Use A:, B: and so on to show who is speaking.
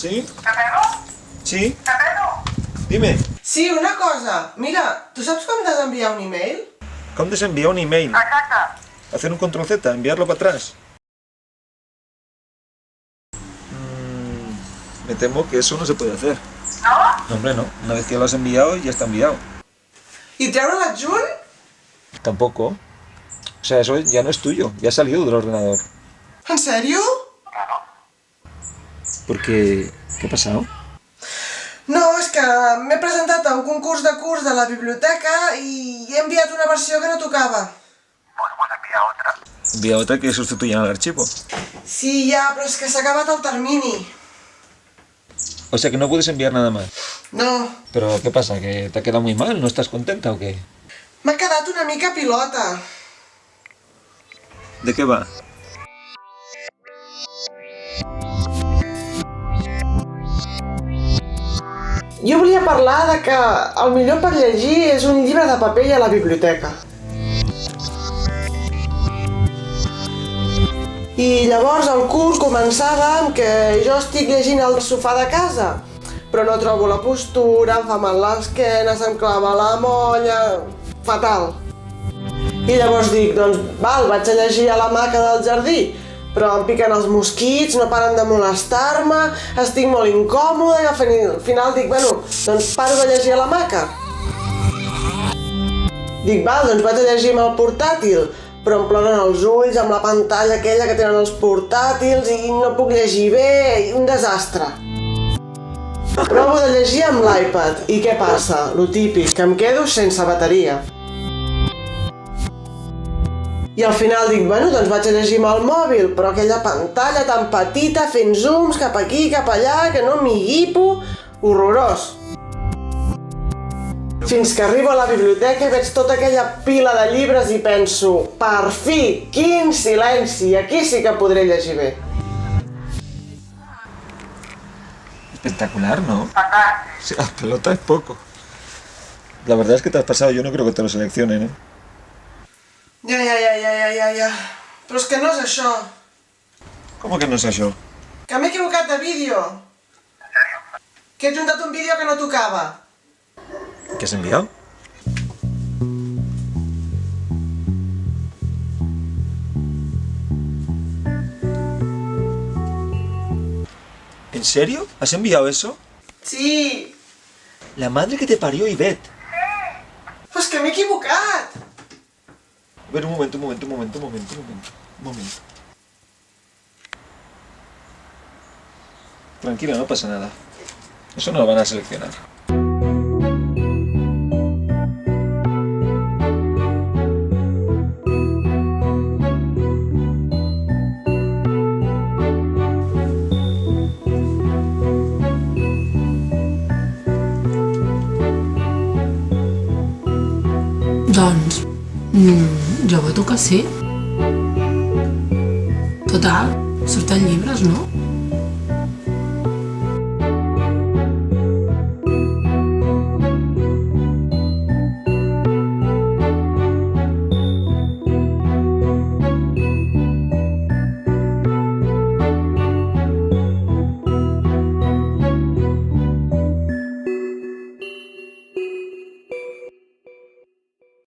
A: ¿Sí?
B: Capello?
A: Sí.
B: Capello?
A: Dime.
C: Sí, una cosa. Mira, tu saps com desenviar un email?
A: ¿Cómo desenviar un email?
B: Exacte.
A: Hacer un control Z, enviarlo para atrás. Me temo que eso no se puede hacer.
B: No?
A: No, hombre, no. Una vez que lo has enviado, ya está enviado.
C: I treure l'adjunt?
A: Tampoco. O sea, eso ya no es tuyo. Ya ha salido del ordenador.
C: En sèrio?
A: Porque... ¿Qué ha pasado?
C: No, és que m'he presentat a un concurs de curs de la biblioteca i he enviat una versió que no tocava.
B: Pues envía otra.
A: Envía otra que sustituya al archivo.
C: Sí, ja, però és que s'ha acabat el termini.
A: O sea que no puedes enviar nada más.
C: No,
A: ¿Pero qué pasa? ¿Que te ha quedado muy mal? ¿No estás contenta o qué?
C: m'ha quedat una mica pilota.
A: ¿De qué va?
C: Jo volia parlar de que el millor per llegir és un llibre de paper i a la biblioteca. I llavors el curs començava amb que jo estic llegint al sofà de casa, però no trobo la postura, em fa mal l'esquena, se'm clava la molla... fatal. I llavors dic, doncs val, vaig a llegir a l'hamaca del jardí, però em piquen els mosquits, no paren de molestar-me, estic molt incòmode i al final dic, bueno, doncs paro de llegir a l'hamaca. Dic, val, doncs vaig a llegir amb el portàtil, però em ploren els ulls amb la pantalla aquella que tenen els portàtils i no puc llegir bé, un desastre. Provo de llegir amb l'iPad i què passa? Lo típic, que em quedo sense bateria. I al final dic, bueno, doncs vaig a llegir amb el mòbil, però aquella pantalla tan petita, fent zooms cap aquí, cap allà, que no m'hi guipo, horrorós. Fins que arribo a la biblioteca i veig tota aquella pila de llibres i penso, per fi, quin silenci, aquí sí que podré llegir bé.
A: Espectacular, ¿no?
B: Fantástico.
A: Sí, la pelota es poco. La verdad es que te has pasado, yo no creo que te lo seleccionen, ¿eh?
C: Ja. Però és que no és això.
A: ¿Cómo que no es eso?
C: Que m'he equivocat de vídeo. Que he juntat un vídeo que no tocava.
A: ¿Qué has enviado? ¿En serio? ¿Has enviado eso?
C: Sí,
A: La madre que te parió, Ivette.
C: però és que m'he equivocat.
A: A ver, un momento. Tranquila, no pasa nada. Eso no lo van a seleccionar.
D: Doncs, jo voto que sí. Total, surten llibres, no?